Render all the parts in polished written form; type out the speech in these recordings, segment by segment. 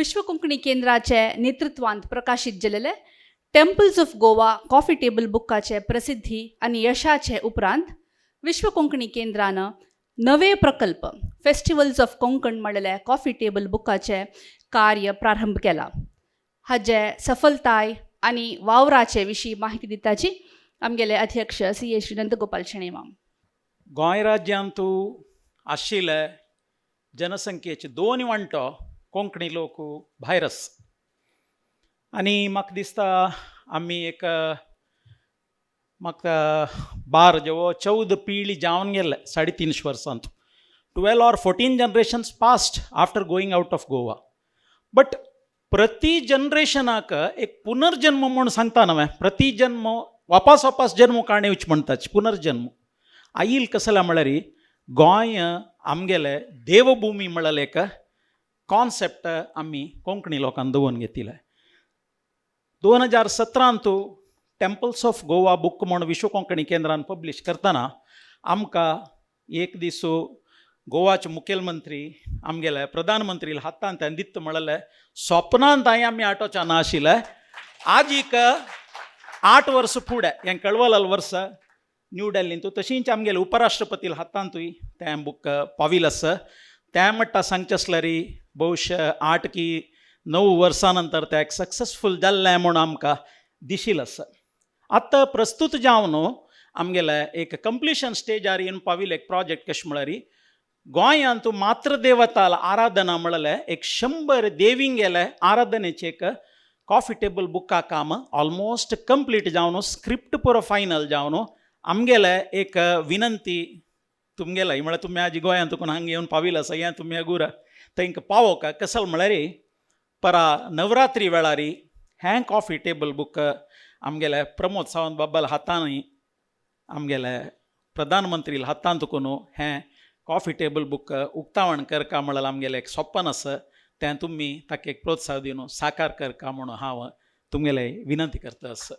विश्व कोंकणी केंद्राचे नेतृत्वांत प्रकाशीत केलेले temples of Goa coffee table बुकाचे प्रसिद्धी आणि यशाचे उपरांत विश्व कोंकणी केंद्रानं नवे प्रकल्प फेस्टिवल्स ऑफ कोंकण म्हणलेले कॉफी टेबल बुकाचे कार्य प्रारंभ केला. हाचे सफलताय आणि वावराचे विशीं माहिती दिताची आमगेले अध्यक्ष CA श्री नंदगोपाल शेणे माम. गोंय राज्यांतू आशिल्ले जनसंख्येचे 2 वांटो कोंकणी लोक भायर आसा. आनी म्हाका दिसता आमी एक म्हाका 12 जेवो 14 पिळी जावन गेले 350 वर्सांत. 12 or 14 generations passed after going out of Goa. But प्रति जनरेशनाक एक पुनर्जन्म म्हणून सांगता न्हय, प्रति जन्म वापस वापस जन्म काणेवच म्हणटाच पुनर्जन्म आईल कसला म्हळ्यार गोंय आमगेले देवभूमी म्हणलें एक कॉन्सेप्ट आमी कोंकणी लोकांनी दवरून घेतिले. 2017 टेम्पल्स ऑफ गोवा बुक म्हणून विश्व कोंकणी केंद्रान पब्लीश करतना आमकां एक दीस गोवाचे मुखेलमंत्री आमगेले प्रधानमंत्री हातांत हांवें दित्त म्हणलें स्वप्नांत आमी आटोवचे नाशिल्ले. आज एक 8 वर्स फुडें हें कळवलाल वर्स न्यू दिल्लींत तशींच आमगेले उपराष्ट्रपती हातांतूय तें बूक पाविल्लें आसा. तें म्हणटा सांगचें आसल्यार भविष्य 8 की 9 वर्सां नंतर तें सक्सेसफूल जाल्लें म्हणून आमकां दिशिल्लें आसा. आतां प्रस्तूत जावन आमगेले एक कंप्लिशन स्टेजार येवन पाविल्ले एक प्रोजेक्ट कशें म्हळ्यार गोंयांत मातृदेवता आराधना म्हणलें एक 100 देवींक गेले आराधनेचें एक कॉफी टेबल बुका काम ऑलमोस्ट कंप्लीट जावन स्क्रिप्ट पुरो फायनल जावन आमगेले एक विनंती तुमगेले म्हळ्यार तुमी आज गोंयांत हांगा येवन पाविल्ले आसा हें तुमी अगुरा तांकां पावोवंक कसं म्हळ्यार परा नवरात्री वेळार हें कॉफी टेबल बूक आमगेले प्रमोद सावंत बाबाल हातांनी आमगेले प्रधानमंत्री हातांत करून हें कॉफी टेबल बूक उक्तावण करका म्हणल्यार आमगेलें एक स्वप्न आसा तें तुमी ताका एक प्रोत्साह दिवन साकार करका म्हणून हांव तुमगेले विनंती करता आसा.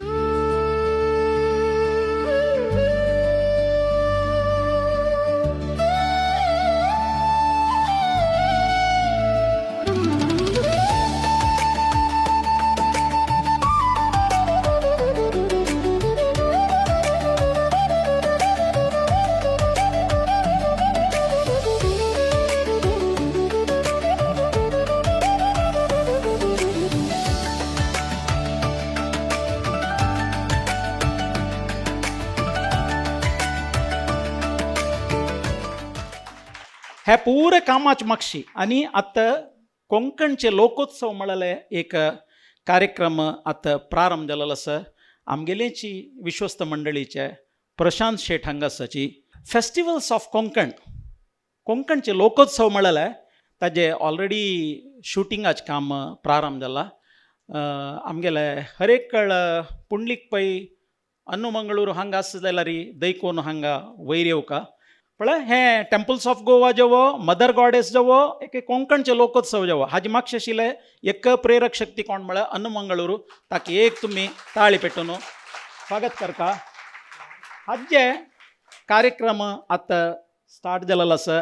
हे पुरे कामाचे मागशी आनी आतां कोंकणचे लोकोत्सव म्हणलेले एक कार्यक्रम आतां प्रारंभ जाल्लो आसा. आमगेलेची विश्वस्त मंडळीचे प्रशांत शेट हांगासाची फेस्टिवल्स ऑफ कोंकण कोंकणचे लोकोत्सव म्हणलेले ताजे ऑलरेडी शुटिंगाचें काम प्रारंभ जाला. आमगेले हर एक पुंडलीक पै अन्नू मंगळूर हांगा आसा जाल्यार दैकोन हांगा वयर येवका म्हळ्यार हें टेम्पल्स ऑफ गोवा जेवो मदर गॉडेस जेवो एक कोंकणचे लोकोत्सव जेवो हाजे मागशें आशिल्लें एक प्रेरक शक्ती कोण म्हळ्यार अन्नू मंगळूर ताका एक तुमी ताळी पेटून स्वागत करता. हाजे कार्यक्रम आतां स्टार्ट जाल्लो आसा.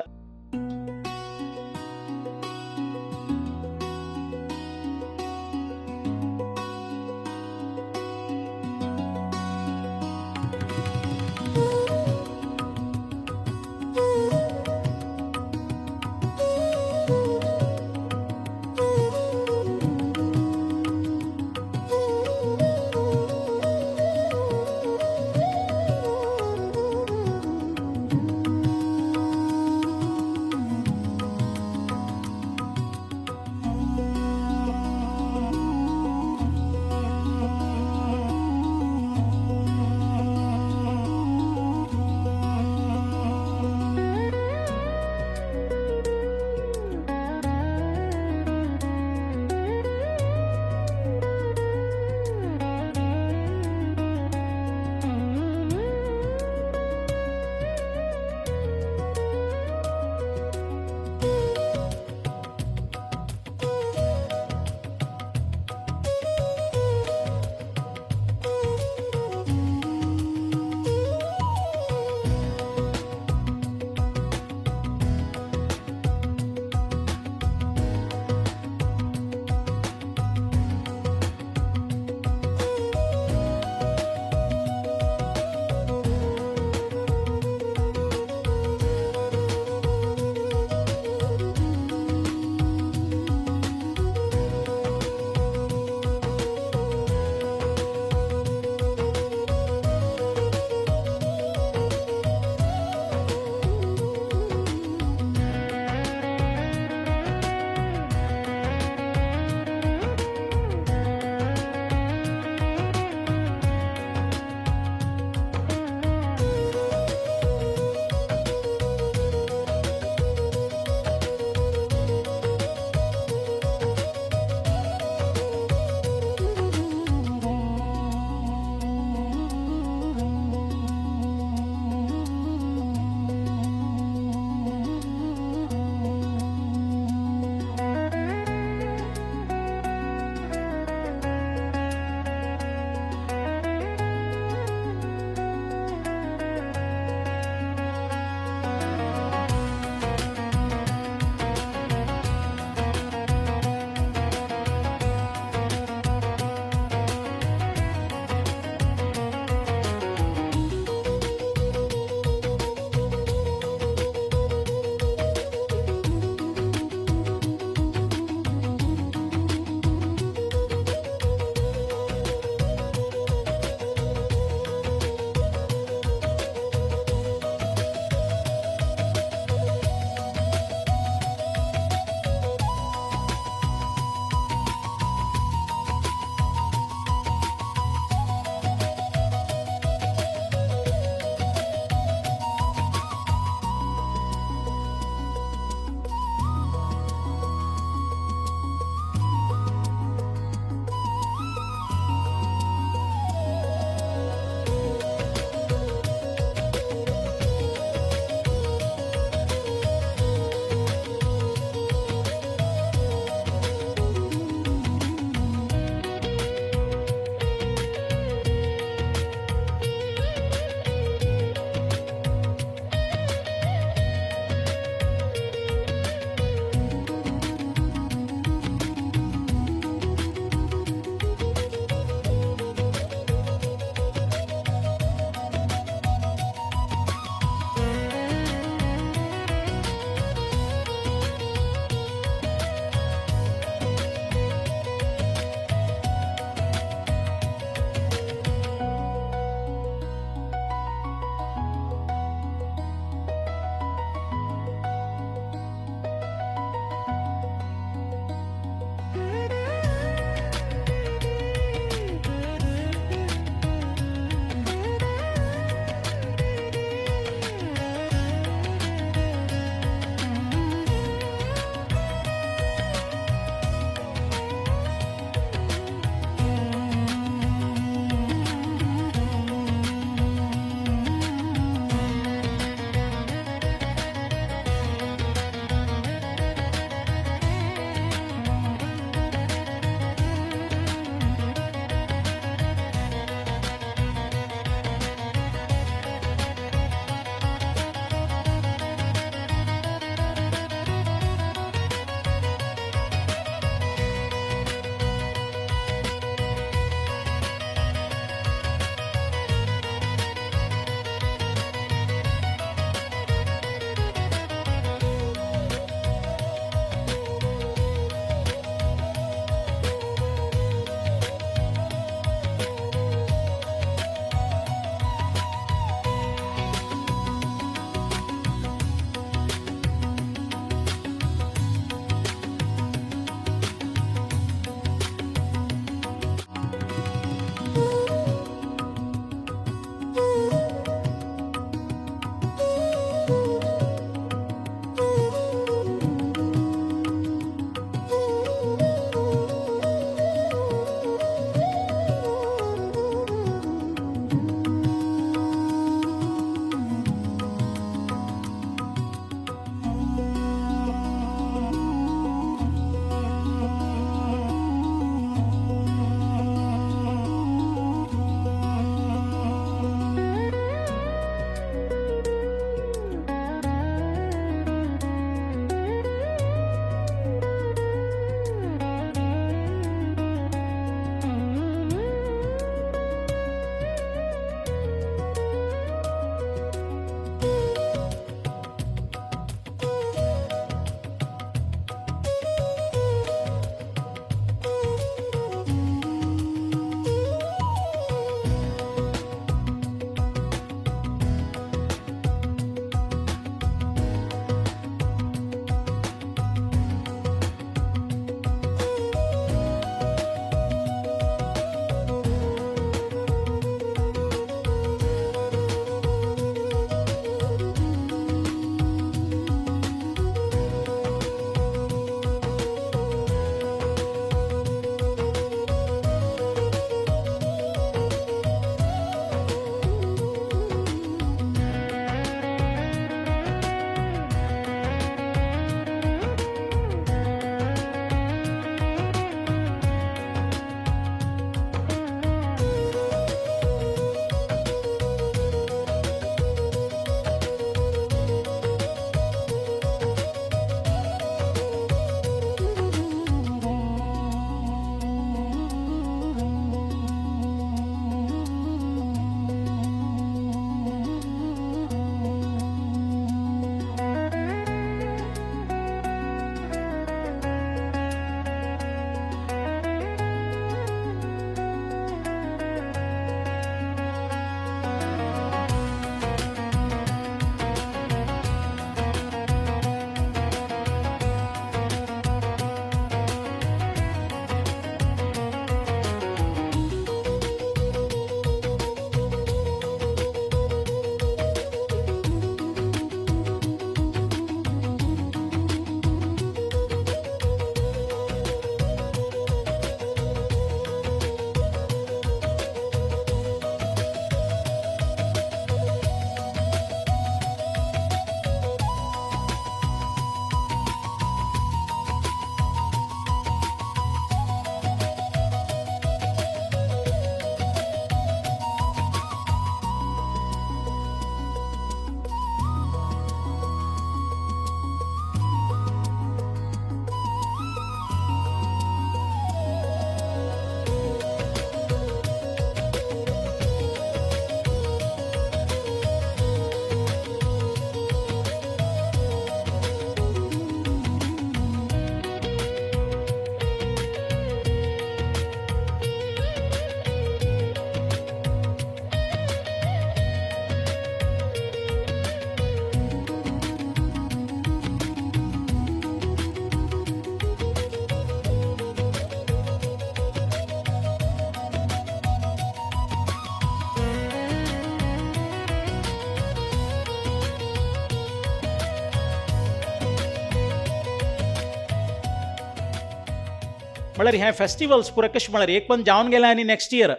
म्हळ्यार हे फेस्टिवल्स पुरे कशें म्हळ्यार एक पण जावन गेले आनी नेक्स्ट इयर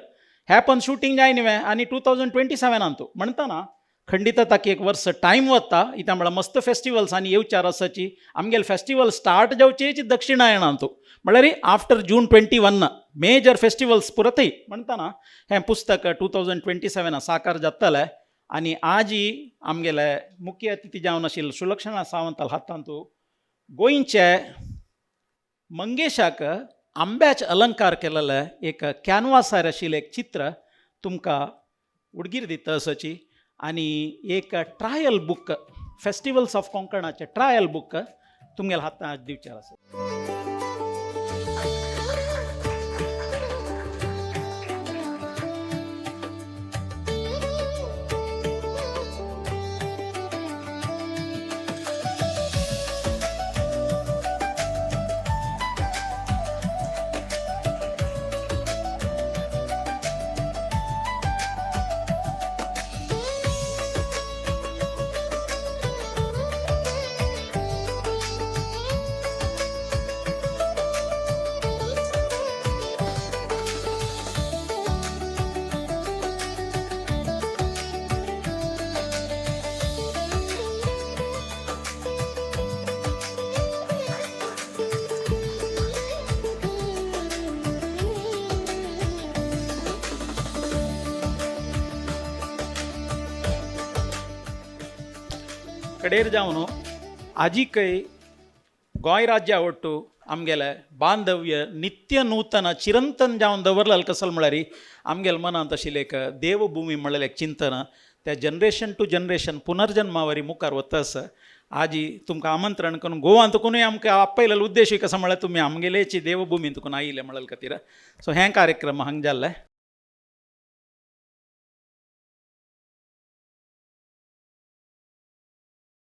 हे पण शूटिंग जाय न्ही आनी 2027 तू म्हणटाना खंडित ताका एक वर्स टायम वता इता म्हळ्यार मस्त फेस्टिवल्स आनी येवचार आसाची आमगेले फेस्टिवल स्टार्ट जावचेची दक्षिणायणांतू म्हळ्यार आफ्टर जून 21 मेजर फेस्टिवल्स पुरतय म्हणटाना हें पुस्तक 2027 साकार जातलें आनी आजी आमगेले मुख्य अतिथी जावन आशिल्ले सुलक्षणा सावंत हातांतू गोंयचे मंगेशाक आंब्याचे अलंकार केलेले एक कॅनवासार आशिल्लें एक चित्र तुमकां उडगीर दिता आसाची आनी एक ट्रायल बूक फेस्टिवल्स ऑफ कोंकणाचे ट्रायल बूक तुमगेल्या हातांत दिवचे आसा. कडेर जावन आजीकय गोंय राज्या आवडटू आमगेले बांधव्य नित्य नूतन चिरंतन जावन दवरलें कसं म्हळ्यार आमगेल्या मनांत आशिल्लें एक देवभुमी म्हणलेलें एक चिंतन त्या जनरेशन टू जनरेशन पुनर्जन्मा वरी मुखार वतास आजी तुमकां आमंत्रण करून गोवान तुकुनूय आमकां आपयलेलो उद्देश कसो म्हळ्यार तुमी आमगेलेची देवभुमी तुकून आयिल्ले म्हणले खातीर सो हें कार्यक्रम हांगा जाल्ले